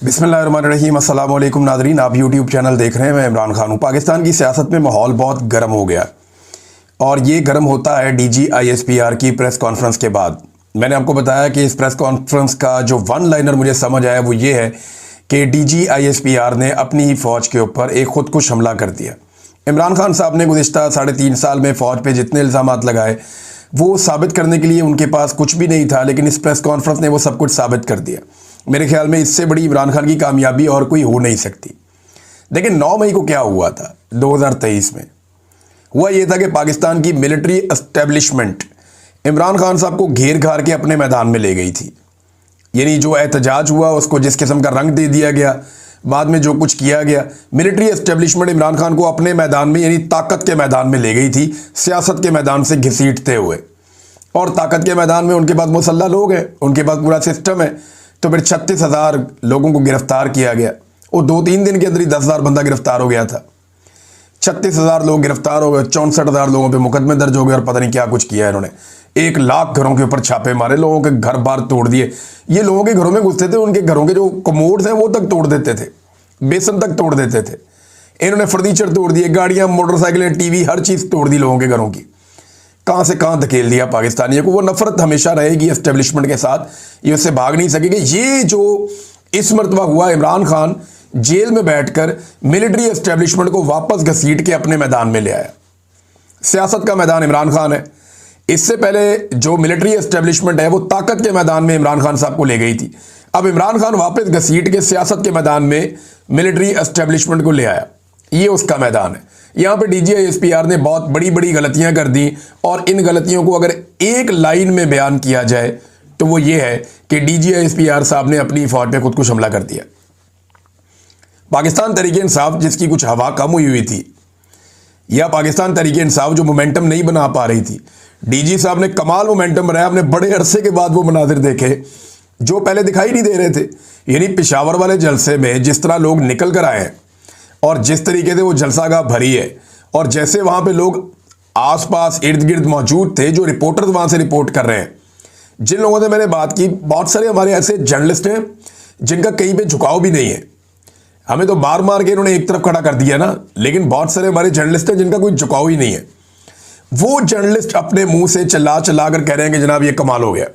बिस्मिल्लाहिर्रहमानिर्रहीम। अस्सलाम वालेकुम नाज़रीन, आप यूट्यूब चैनल देख रहे हैं। मैं इमरान खान हूँ। पाकिस्तान की सियासत में माहौल बहुत गर्म हो गया और ये गर्म होता है DGISPR की प्रेस कॉन्फ्रेंस के बाद। मैंने आपको बताया कि इस प्रेस कॉन्फ्रेंस का जो वन लाइनर मुझे समझ आया वो ये है कि DGISPR ने अपनी फ़ौज के ऊपर एक खुदकुश हमला कर दिया। इमरान खान साहब ने गुज़िश्ता 3.5 साल में फ़ौज पे जितने इल्ज़ामात लगाए वो साबित करने के लिए उनके पास कुछ भी नहीं था, लेकिन इस प्रेस कॉन्फ्रेंस ने वो सब कुछ साबित कर दिया। मेरे ख्याल में इससे बड़ी इमरान खान की कामयाबी और कोई हो नहीं सकती। देखिए 9 मई को क्या हुआ था 2023 में। हुआ ये था कि पाकिस्तान की मिलिट्री एस्टेब्लिशमेंट इमरान खान साहब को घेर घार के अपने मैदान में ले गई थी। यानी जो एहतजाज हुआ उसको जिस किस्म का रंग दे दिया गया, बाद में जो कुछ किया गया, मिलिट्री एस्टेब्लिशमेंट इमरान खान को अपने मैदान में यानी ताकत के मैदान में ले गई थी, सियासत के मैदान से घसीटते हुए। और ताकत के मैदान में उनके पास मुसल्लह लोग हैं, उनके पास पूरा सिस्टम है। तो फिर 36,000 लोगों को गिरफ्तार किया गया। वो 2-3 दिन के अंदर ही 10,000 बंदा गिरफ्तार हो गया था। 36,000 लोग गिरफ्तार हो गए, 64,000 लोगों पे मुकदमे दर्ज हो गए और पता नहीं क्या कुछ किया इन्होंने। 1 लाख घरों के ऊपर छापे मारे, लोगों के घर बार तोड़ दिए। ये लोगों के घरों में घुसते थे, उनके घरों के जो कमोड्स हैं वो तक तोड़ देते थे, बेसन तक तोड़ देते थे। इन्होंने फर्नीचर तोड़ दिए, गाड़ियां, मोटरसाइकिलें, टीवी, हर चीज़ तोड़ दी लोगों के घरों की। कहाँ से कहाँ धकेल दिया पाकिस्तानियों को। वो नफरत हमेशा रहेगी एस्टेब्लिशमेंट के साथ, ये उससे भाग नहीं सकेगी। ये जो इस मरतबा हुआ, इमरान खान जेल में बैठकर मिलिट्री एस्टेब्लिशमेंट को वापस घसीट के अपने मैदान में ले आया। सियासत का मैदान इमरान खान है। इससे पहले जो मिलिट्री एस्टेब्लिशमेंट है वो ताकत के मैदान में इमरान खान साहब को ले गई थी। अब इमरान खान वापस घसीट के सियासत के मैदान में मिलिट्री एस्टेब्लिशमेंट को ले आया। ये उसका मैदान है। यहाँ पे DGISPR ने बहुत बड़ी बड़ी गलतियां कर दी और इन गलतियों को अगर एक लाइन में बयान किया जाए तो वो ये है कि DGISPR साहब ने अपनी फौज पे खुदकुश हमला कर दिया। पाकिस्तान तहरीक इंसाफ जिसकी कुछ हवा कम हुई थी, या पाकिस्तान तहरीक इंसाफ जो मोमेंटम नहीं बना पा रही थी, DG साहब ने कमाल मोमेंटम बनाया। हमने बड़े अरसे के बाद वो मनाजिर देखे जो पहले दिखाई नहीं दे रहे थे। यानी पेशावर वाले जलसे में जिस तरह लोग निकल कर आए हैं और जिस तरीके से वो जलसागाह भरी है, और जैसे वहाँ पे लोग आसपास इर्द गिर्द मौजूद थे, जो रिपोर्टर्स वहाँ से रिपोर्ट कर रहे हैं, जिन लोगों से मैंने बात की, बहुत सारे हमारे ऐसे जर्नलिस्ट हैं जिनका कहीं पे झुकाव भी नहीं है। हमें तो मार मार के इन्होंने एक तरफ खड़ा कर दिया ना, लेकिन बहुत सारे हमारे जर्नलिस्ट हैं जिनका कोई झुकाव ही नहीं है। वो जर्नलिस्ट अपने मुंह से चिल्ला चिल्ला कर कह रहे हैं कि जनाब ये कमाल हो गया।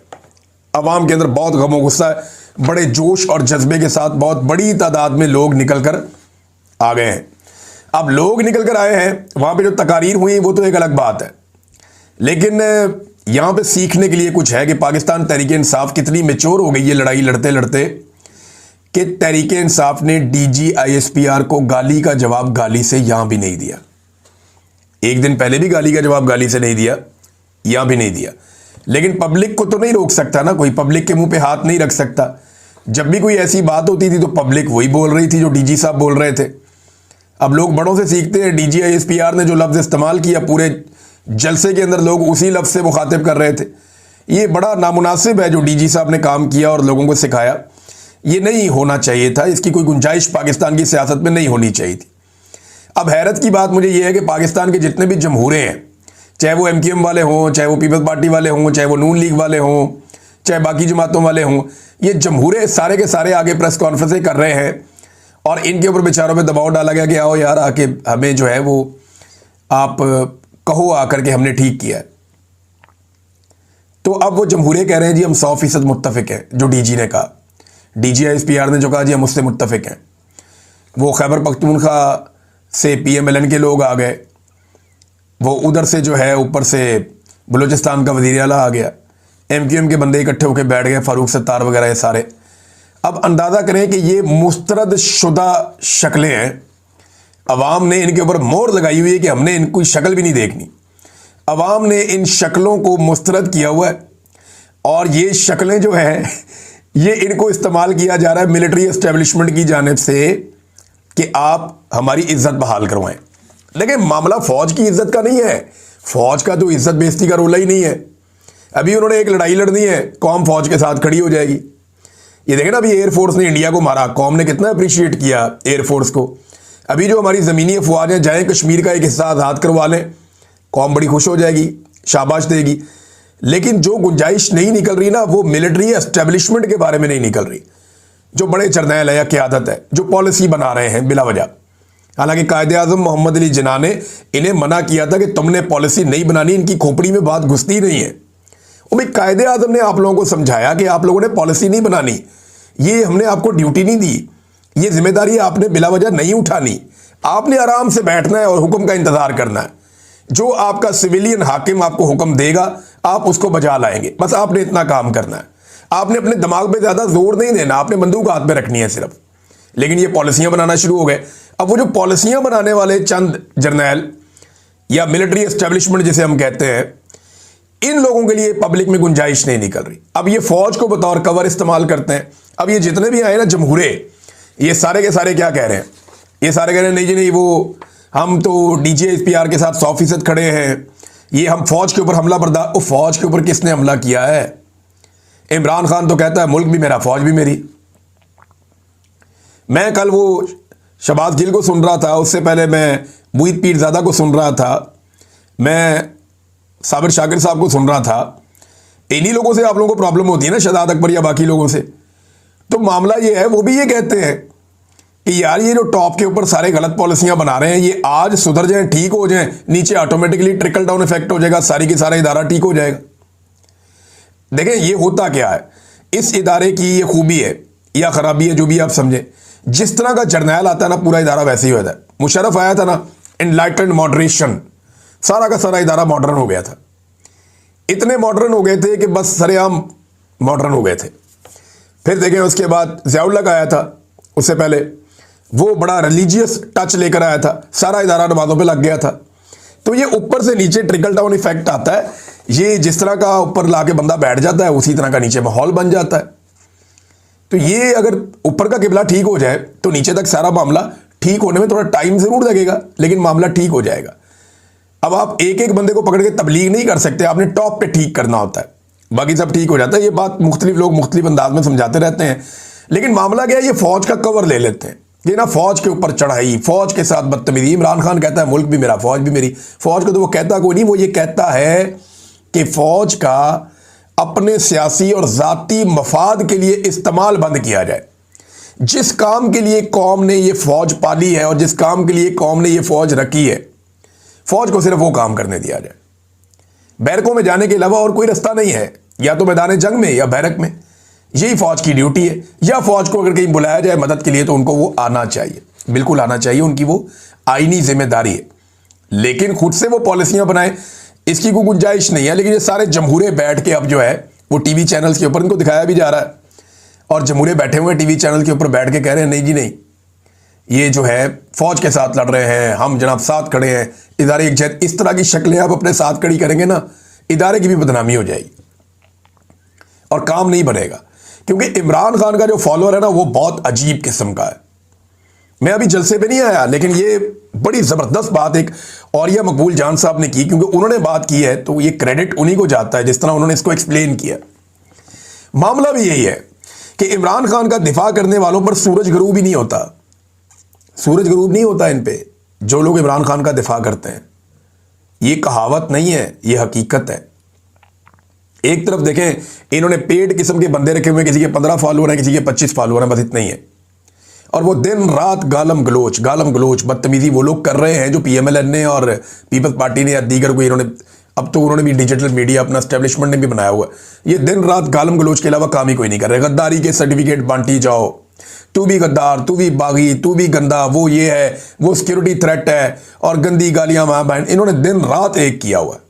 अवाम के अंदर बहुत गम गुस्सा है, बड़े जोश और जज्बे के साथ बहुत बड़ी तादाद में लोग निकल कर आ गए हैं। अब लोग निकल कर आए हैं, वहां पे जो तकारीर हुई वो तो एक अलग बात है, लेकिन यहां पे सीखने के लिए कुछ है कि पाकिस्तान तहरीक इंसाफ कितनी मैच्योर हो गई है लड़ाई लड़ते लड़ते, कि तहरीक इंसाफ ने DGISPR को गाली का जवाब गाली से यहां भी नहीं दिया। एक दिन पहले भी गाली का जवाब गाली से नहीं दिया, यहां भी नहीं दिया। लेकिन पब्लिक को तो नहीं रोक सकता ना कोई, पब्लिक के मुंह पे हाथ नहीं रख सकता। जब भी कोई ऐसी बात होती थी तो पब्लिक वही बोल रही थी जो DG साहब बोल रहे थे। अब लोग बड़ों से सीखते हैं। DGISPR ने जो लफ्ज़ इस्तेमाल किया पूरे जलसे के अंदर लोग उसी लफ्ज़ से मुखातिब कर रहे थे। ये बड़ा नामुनासिब है जो DG साहब ने काम किया और लोगों को सिखाया। ये नहीं होना चाहिए था, इसकी कोई गुंजाइश पाकिस्तान की सियासत में नहीं होनी चाहिए थी। अब हैरत की बात मुझे ये है कि पाकिस्तान के जितने भी जमहूरे हैं, चाहे वो MQM वाले हों, चाहे वो पीपल्स पार्टी वाले हों, चाहे वो नून लीग वाले हों, चाहे बाकी जमातों वाले हों, ये जमहूरे सारे के सारे आगे प्रेस कॉन्फ्रेंसें कर रहे हैं और इनके ऊपर बेचारों पे दबाव डाला गया कि आओ यार आके हमें जो है वो आप कहो आकर के हमने ठीक किया है। तो अब वो जमहूरे कह रहे हैं जी हम 100% मुत्तफिक हैं, जो DG ने कहा। DGISPR ने जो कहा जी हम उससे मुत्तफिक हैं। वो खैबर पख्तूनख्वा से PMLN के लोग आ गए, वो उधर से जो है ऊपर से बलूचिस्तान का वज़ीर आला आ गया, MQM के बंदे इकट्ठे होकर बैठ गए, फारूक सत्तार वगैरह ये सारे। अब अंदाज़ा करें कि ये मुस्तरद शुदा शक्लें हैं। अवाम ने इनके ऊपर मोहर लगाई हुई है कि हमने इनकी शक्ल भी नहीं देखनी। अवाम ने इन शक्लों को मुस्तरद किया हुआ है और ये शक्लें जो हैं ये इनको इस्तेमाल किया जा रहा है मिलिट्री एस्टेब्लिशमेंट की जानिब से कि आप हमारी इज्जत बहाल करवाएं। लेकिन मामला फौज की इज्जत का नहीं है। फौज का तो इज्जत बेइज्जती का रोला ही नहीं है। अभी उन्होंने एक लड़ाई लड़नी है, कौम फौज के साथ खड़ी हो जाएगी। ये देखें ना, अभी एयरफोर्स ने इंडिया को मारा, कौम ने कितना अप्रिशिएट किया एयरफोर्स को। अभी जो हमारी ज़मीनी अफवाजें जाएँ कश्मीर का एक हिस्सा आज़ाद करवा लें, कौम बड़ी खुश हो जाएगी, शाबाश देगी। लेकिन जो गुंजाइश नहीं निकल रही ना, वो मिलिट्री एस्टेब्लिशमेंट के बारे में नहीं निकल रही। जो बड़े जर्नैल है या क़यादत है जो पॉलिसी बना रहे हैं बिला वजह। हालांकि कायदे आज़म मोहम्मद अली जिन्ना ने इन्हें मना किया था कि तुमने पॉलिसी नहीं बनानी, इनकी खोपड़ी में बात घुसती नहीं है। वो भाई कायदे आज़म ने आप लोगों को समझाया कि आप लोगों ने पॉलिसी नहीं बनानी, ये हमने आपको ड्यूटी नहीं दी, ये जिम्मेदारी आपने बिला वजह नहीं उठानी, आपने आराम से बैठना है और हुक्म का इंतजार करना है। जो आपका सिविलियन हाकिम आपको हुक्म देगा आप उसको बजा लाएंगे, बस आपने इतना काम करना है। आपने अपने दिमाग पे ज्यादा जोर नहीं देना, आपने बंदूक हाथ में रखनी है सिर्फ। लेकिन ये पॉलिसियां बनाना शुरू हो गए। अब वो जो पॉलिसियां बनाने वाले चंद जर्नैल या मिलिट्री एस्टेब्लिशमेंट जिसे हम कहते हैं, इन लोगों के लिए पब्लिक में गुंजाइश नहीं निकल रही। अब ये फौज को बतौर कवर इस्तेमाल करते हैं। अब ये जितने भी आए ना जमहूरे, ये सारे के सारे क्या कह रहे हैं, ये सारे कह रहे हैं नहीं जी नहीं, वो हम तो DGISPR के साथ 100% खड़े हैं, ये हम फौज के ऊपर हमला बर्दाश्त। वो फौज के ऊपर किसने हमला किया है? इमरान खान तो कहता है मुल्क भी मेरा फौज भी मेरी। मैं कल वो शहबाज गिल को सुन रहा था, उससे पहले मैं मुईद पीरजादा को सुन रहा था, मैं साबिर शाकिर साहब को सुन रहा था। इन्हीं लोगों से आप लोगों को प्रॉब्लम होती है ना, शहजाद अकबर या बाकी लोगों से। तो मामला ये है, वो भी ये कहते हैं कि यार ये जो टॉप के ऊपर सारे गलत पॉलिसियां बना रहे हैं, ये आज सुधर जाएं, ठीक हो जाएं, नीचे ऑटोमेटिकली ट्रिकल डाउन इफेक्ट हो जाएगा, सारी की सारा इदारा ठीक हो जाएगा। देखें ये होता क्या है, इस इदारे की ये खूबी है या खराबी है, जो भी आप समझें। जिस तरह का जर्नैल आता है ना, पूरा इदारा वैसे ही होता है। मुशर्रफ आया था ना, एनलाइटेंड मॉडरेशन, सारा का सारा इदारा मॉडर्न हो गया था। इतने मॉडर्न हो गए थे कि बस सरेआम मॉडर्न हो गए थे। फिर देखें उसके बाद ज़ियाउल हक आया था, उससे पहले वो बड़ा रिलीजियस टच लेकर आया था, सारा इदारा नमाजों पे लग गया था। तो ये ऊपर से नीचे ट्रिकल डाउन इफेक्ट आता है। ये जिस तरह का ऊपर लाके बंदा बैठ जाता है, उसी तरह का नीचे माहौल बन जाता है। तो ये अगर ऊपर का किबला ठीक हो जाए तो नीचे तक सारा मामला ठीक होने में थोड़ा टाइम जरूर लगेगा, लेकिन मामला ठीक हो जाएगा। अब आप एक एक बंदे को पकड़ के तबलीग नहीं कर सकते, आपने टॉप पे ठीक करना होता है, बाकी सब ठीक हो जाता है। ये बात मुख्तलिफ लोग मुख्तलिफ अंदाज में समझाते रहते हैं, लेकिन मामला क्या है, ये फौज का कवर ले लेते हैं। ये ना फौज के ऊपर चढ़ाई, फौज के साथ बदतमीजी। इमरान खान कहता है मुल्क भी मेरा फौज भी मेरी। फौज को तो वो कहता कोई नहीं, वो ये कहता है कि फौज का अपने सियासी और ज़ाती मफाद के लिए इस्तेमाल बंद किया जाए। जिस काम के लिए कौम ने ये फौज पाली है और जिस काम के लिए कौम ने ये फौज रखी है, फौज को सिर्फ वो काम करने दिया जाए। बैरकों में जाने के अलावा और कोई रास्ता नहीं है, या तो मैदान जंग में या बैरक में। यही फौज की ड्यूटी है। या फौज को अगर कहीं बुलाया जाए मदद के लिए तो उनको वो आना चाहिए, बिल्कुल आना चाहिए, उनकी वो आईनी जिम्मेदारी है। लेकिन खुद से वो पॉलिसियां बनाए, इसकी कोई गुंजाइश नहीं है। लेकिन ये सारे जमहूरे बैठ के अब जो है वो टीवी चैनल्स के ऊपर इनको दिखाया भी जा रहा है, और जमहूरे बैठे हुए टीवी चैनल के ऊपर बैठ के कह रहे हैं नहीं जी नहीं, ये जो है फौज के साथ लड़ रहे हैं, हम जनाब साथ खड़े हैं। इदारे एक जैसे इस तरह की शक्लें आप अपने साथ खड़ी करेंगे ना, इदारे की भी बदनामी हो जाएगी और काम नहीं बनेगा। क्योंकि इमरान खान का जो फॉलोअर है ना, वो बहुत अजीब किस्म का है। मैं अभी जलसे पे नहीं आया, लेकिन ये बड़ी ज़बरदस्त बात एक औरिया मकबूल जान साहब ने की, क्योंकि उन्होंने बात की है तो ये क्रेडिट उन्हीं को जाता है, जिस तरह उन्होंने इसको एक्सप्लेन किया। मामला भी यही है कि इमरान खान का दिफा करने वालों पर सूरज गरूब ही नहीं होता, सूरज गरूब नहीं होता इन पे, जो लोग इमरान खान का दिफा करते हैं। ये कहावत नहीं है, ये हकीकत है। एक तरफ देखें, इन्होंने पेड किस्म के बंदे रखे हुए, किसी के 15 फॉलोअर हैं, किसी के 25 फॉलोअर हैं, बस इतना ही है। और वो दिन रात गालम गलोच बदतमीजी वो लोग कर रहे हैं जो PMLN और पीपल्स पार्टी ने या दीगर को, इन्होंने अब तो उन्होंने भी डिजिटल मीडिया अपना एस्टेब्लिशमेंट ने भी बनाया हुआ है। ये दिन रात गालम गलोच के अलावा काम ही कोई नहीं कर रहे। गद्दारी के सर्टिफिकेट बांटी जाओ, तू भी गद्दार, तू भी बागी, तू भी गंदा, वो ये है, वो सिक्योरिटी थ्रेट है, और गंदी गालियां मां बहन, इन्होंने दिन रात एक किया हुआ है।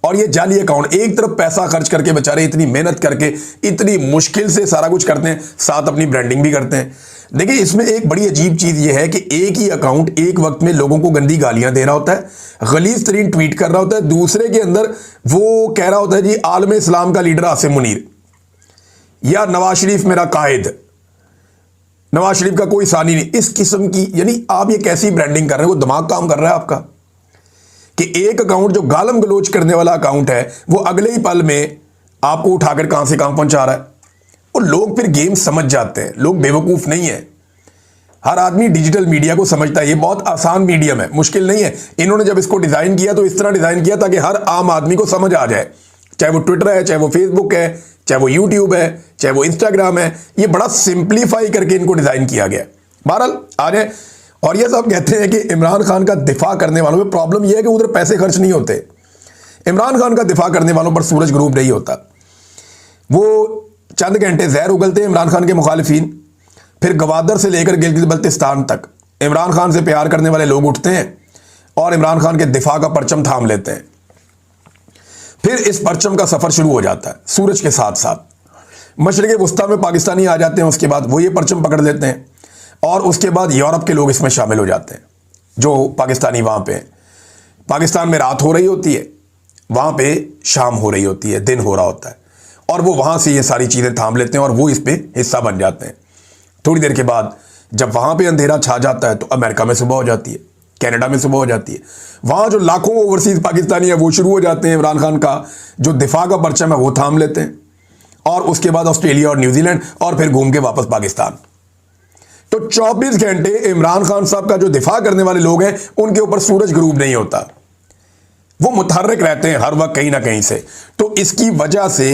और ये जाली अकाउंट, एक तरफ पैसा खर्च करके बेचारे इतनी मेहनत करके इतनी मुश्किल से सारा कुछ करते हैं, साथ अपनी ब्रांडिंग भी करते हैं। देखिए इसमें एक बड़ी अजीब चीज ये है कि एक ही अकाउंट एक वक्त में लोगों को गंदी गालियां दे रहा होता है, गलीज तरीन ट्वीट कर रहा होता है, दूसरे के अंदर वो कह रहा होता है जी आलम इस्लाम का लीडर आसिम मुनीर, या नवाज शरीफ मेरा कायद, नवाज शरीफ का कोई सानी नहीं, इस किस्म की। यानी आप ये कैसी ब्रांडिंग कर रहे हो? दिमाग काम कर रहा है आपका कि एक अकाउंट जो गालम गलोच करने वाला अकाउंट है, वो अगले ही पल में आपको उठाकर कहां से कहां पहुंचा रहा है। और लोग फिर गेम समझ जाते हैं, लोग बेवकूफ नहीं है। हर आदमी डिजिटल मीडिया को समझता है, ये बहुत आसान मीडियम है, मुश्किल नहीं है। इन्होंने जब इसको डिजाइन किया तो इस तरह डिजाइन किया ताकि हर आम आदमी को समझ आ जाए, चाहे वो ट्विटर है, चाहे वो फेसबुक है, चाहे वो यूट्यूब है, चाहे वो इंस्टाग्राम है, ये बड़ा सिंप्लीफाई करके इनको डिजाइन किया गया। बहरहाल आ जाए, और ये सब कहते हैं कि इमरान खान का दिफा करने वालों में प्रॉब्लम यह है कि उधर पैसे खर्च नहीं होते। इमरान खान का दिफा करने वालों पर सूरज ग्रुप नहीं होता। वो चंद घंटे जहर उगलते हैं इमरान खान के मुखालिफिन, फिर गवादर से लेकर गिलगित बल्तिस्तान तक इमरान खान से प्यार करने वाले लोग उठते हैं और इमरान खान के दिफा का परचम थाम लेते हैं। फिर इस परचम का सफर शुरू हो जाता है सूरज के साथ साथ। मशरिक़ वुस्ता में पाकिस्तानी आ जाते हैं, उसके बाद वो ये परचम पकड़ लेते हैं और उसके बाद यूरोप के लोग इसमें शामिल हो जाते हैं जो पाकिस्तानी वहाँ पे हैं। पाकिस्तान में रात हो रही होती है, वहाँ पे शाम हो रही होती है, दिन हो रहा होता है, और वो वहाँ से ये सारी चीज़ें थाम लेते हैं और वो इस पे हिस्सा बन जाते हैं। थोड़ी देर के बाद जब वहाँ पे अंधेरा छा जाता है तो अमेरिका में सुबह हो जाती है, कनाडा में सुबह हो जाती है। वहाँ जो लाखों ओवरसीज पाकिस्तानी है वो शुरू हो जाते हैं, इमरान खान का जो दिफा का परचम है वो थाम लेते हैं, और उसके बाद ऑस्ट्रेलिया और न्यूजीलैंड, और फिर घूम के वापस पाकिस्तान। तो 24 घंटे इमरान खान साहब का जो दिफा करने वाले लोग हैं उनके ऊपर सूरज ग्रुप नहीं होता, वो मुतहर्रिक रहते हैं हर वक्त कहीं ना कहीं से। तो इसकी वजह से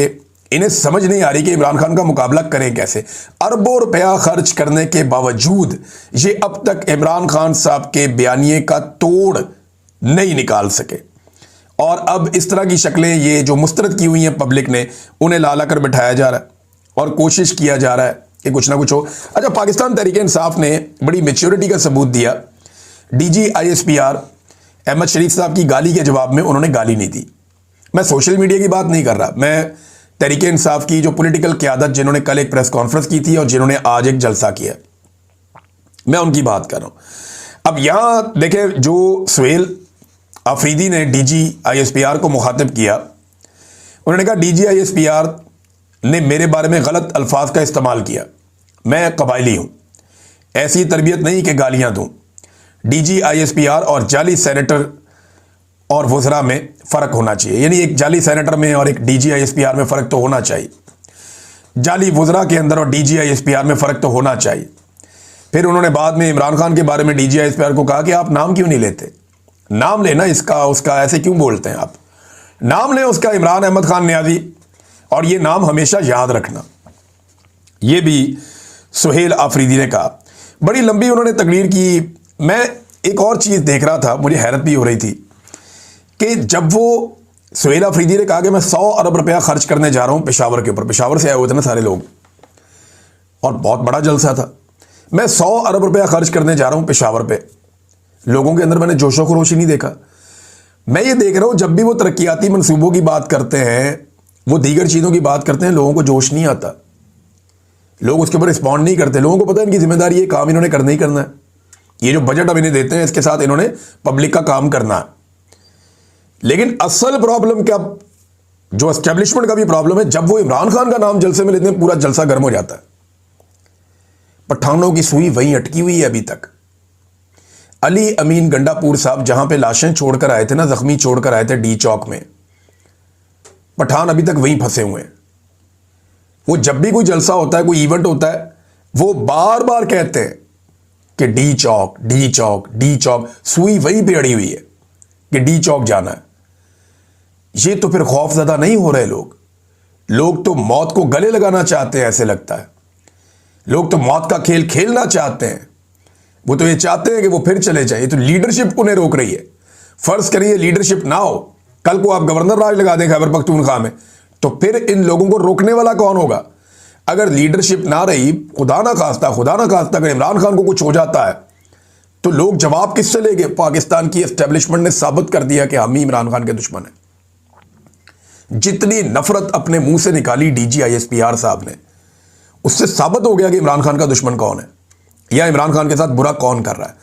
इन्हें समझ नहीं आ रही कि इमरान खान का मुकाबला करें कैसे। अरबों रुपया खर्च करने के बावजूद ये अब तक इमरान खान साहब के बयानिए का तोड़ नहीं निकाल सके, और अब इस तरह की शक्लें ये जो मुस्तरद की हुई हैं पब्लिक ने, उन्हें ला कर बिठाया जा रहा है और कोशिश किया जा रहा है कि कुछ ना कुछ हो। अच्छा, पाकिस्तान तहरीक-ए-इंसाफ ने बड़ी मैच्योरिटी का सबूत दिया। DG ISPR अहमद शरीफ साहब की गाली के जवाब में उन्होंने गाली नहीं दी। मैं सोशल मीडिया की बात नहीं कर रहा, मैं तहरीक-ए-इंसाफ की जो पॉलिटिकल क़यादत जिन्होंने कल एक प्रेस कॉन्फ्रेंस की थी और जिन्होंने आज एक जलसा किया, मैं उनकी बात कर रहा हूं। अब यहां देखें, जो सुहेल अफरीदी ने DG ISPR को मुखातिब किया, उन्होंने कहा DG ISPR ने मेरे बारे में गलत अल्फाज का इस्तेमाल किया, मैं कबायली हूं, ऐसी तरबियत नहीं कि गालियां दूं। DG ISPR और जाली सेनेटर और वज़रा में फ़र्क होना चाहिए, यानी एक जाली सेनेटर में और एक DG ISPR में फ़र्क तो होना चाहिए, जाली वज़रा के अंदर और DG ISPR में फ़र्क तो होना चाहिए। फिर उन्होंने बाद में इमरान खान के बारे में DG ISPR को कहा कि आप नाम क्यों नहीं लेते, नाम लेना इसका उसका, ऐसे क्यों बोलते हैं आप, नाम लें उसका, इमरान अहमद खान न्याजी, और ये नाम हमेशा याद रखना। ये भी सुहेल आफरीदी ने कहा। बड़ी लंबी उन्होंने तकरीर की। मैं एक और चीज़ देख रहा था, मुझे हैरत भी हो रही थी कि जब वो सुहेल आफरीदी ने कहा कि मैं 100 अरब रुपया खर्च करने जा रहा हूँ पेशावर के ऊपर, पेशावर से आए हुए थे ना सारे लोग, और बहुत बड़ा जलसा था, मैं 100 अरब रुपया खर्च करने जा रहा हूँ पेशावर पे, लोगों के अंदर मैंने जोशो खरोशी नहीं देखा। मैं ये देख रहा हूँ जब भी वो तरक्याती मनसूबों की बात करते हैं, वो दीगर चीज़ों की बात करते हैं, लोगों को जोश नहीं आता, लोग उसके ऊपर रिस्पॉन्ड नहीं करते। लोगों को पता है इनकी जिम्मेदारी, ये काम इन्होंने करना ही करना है, ये जो बजट अब इन्हें देते हैं इसके साथ इन्होंने पब्लिक का काम करना है। लेकिन असल प्रॉब्लम क्या, जो एस्टेब्लिशमेंट का भी प्रॉब्लम है, जब वो इमरान खान का नाम जलसे में लेते हैं पूरा जलसा गर्म हो जाता है। पठानों की सुई वहीं अटकी हुई है अभी तक। अली अमीन गंडापुर साहब जहां पे लाशें छोड़कर आए थे ना, जख्मी छोड़कर आए थे डी चौक में, पठान अभी तक वहीं फंसे हुए हैं। वो जब भी कोई जलसा होता है, कोई इवेंट होता है, वो बार बार कहते हैं कि डी चौक डी चौक डी चौक, सुई वहीं पे अड़ी हुई है कि डी चौक जाना है। ये तो फिर खौफजदा नहीं हो रहे लोग, लोग तो मौत को गले लगाना चाहते हैं, ऐसे लगता है। लोग तो मौत का खेल खेलना चाहते हैं, वो तो ये चाहते हैं कि वो फिर चले जाए। तो लीडरशिप उन्हें रोक रही है। फर्ज करिए लीडरशिप ना हो, कल को आप गवर्नर राज लगा दें खैबर पख्तूनख्वा में, तो फिर इन लोगों को रोकने वाला कौन होगा? अगर लीडरशिप ना रही, खुदा ना खास्ता अगर इमरान खान को कुछ हो जाता है तो लोग जवाब किससे लेंगे? पाकिस्तान की एस्टेब्लिशमेंट ने साबित कर दिया कि हम ही इमरान खान के दुश्मन हैं। जितनी नफरत अपने मुंह से निकाली DG ISPR साहब ने, उससे साबित हो गया कि इमरान खान का दुश्मन कौन है या इमरान खान के साथ बुरा कौन कर रहा है।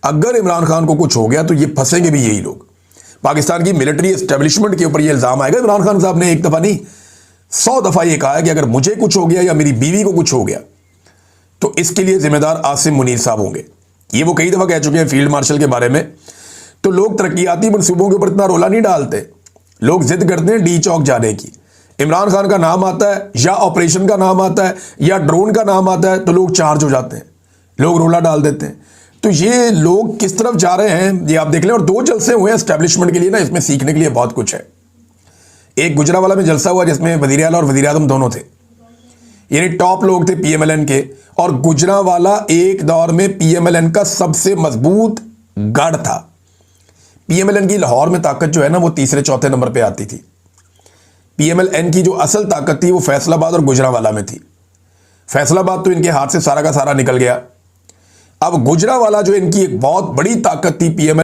अगर इमरान खान को कुछ हो गया तो ये फंसेंगे भी यही लोग। पाकिस्तान की मिलिट्री एस्टेब्लिशमेंट के ऊपर ये इल्जाम आएगा। इमरान खान साहब ने एक दफा नहीं 100 दफा ये कहा है कि अगर मुझे कुछ हो गया या मेरी बीवी को कुछ हो गया तो इसके लिए जिम्मेदार आसिम मुनीर साहब होंगे। ये वो कई दफा कह चुके हैं फील्ड मार्शल के बारे में। तो लोग तरक्याती मनसूबों के ऊपर इतना रोला नहीं डालते, लोग जिद करते हैं डी चौक जाने की। इमरान खान का नाम आता है या ऑपरेशन का नाम आता है या ड्रोन का नाम आता है तो लोग चार्ज हो जाते हैं, लोग रोला डाल देते हैं। तो ये लोग किस तरफ जा रहे हैं ये आप देख लें। और 2 जलसे हुए एस्टेब्लिशमेंट के लिए ना, इसमें सीखने के लिए बहुत कुछ है। एक गुजरावाला में जलसा हुआ जिसमें वजीर आला और वजीर आजम दोनों थे, यानी टॉप लोग थे पीएमएलएन के। और गुजरावाला एक दौर में पीएमएलएन का सबसे मजबूत गढ़ था। पीएमएलएन की लाहौर में ताकत जो है ना वो तीसरे चौथे नंबर पे आती थी। पीएमएलएन की जो असल ताकत थी वो फैसलाबाद और गुजरावाला में थी। फैसलाबाद तो इनके हाथ से सारा का सारा निकल गया। अब गुजरावाला जो इनकी एक बहुत बड़ी ताकत थी पीएमएल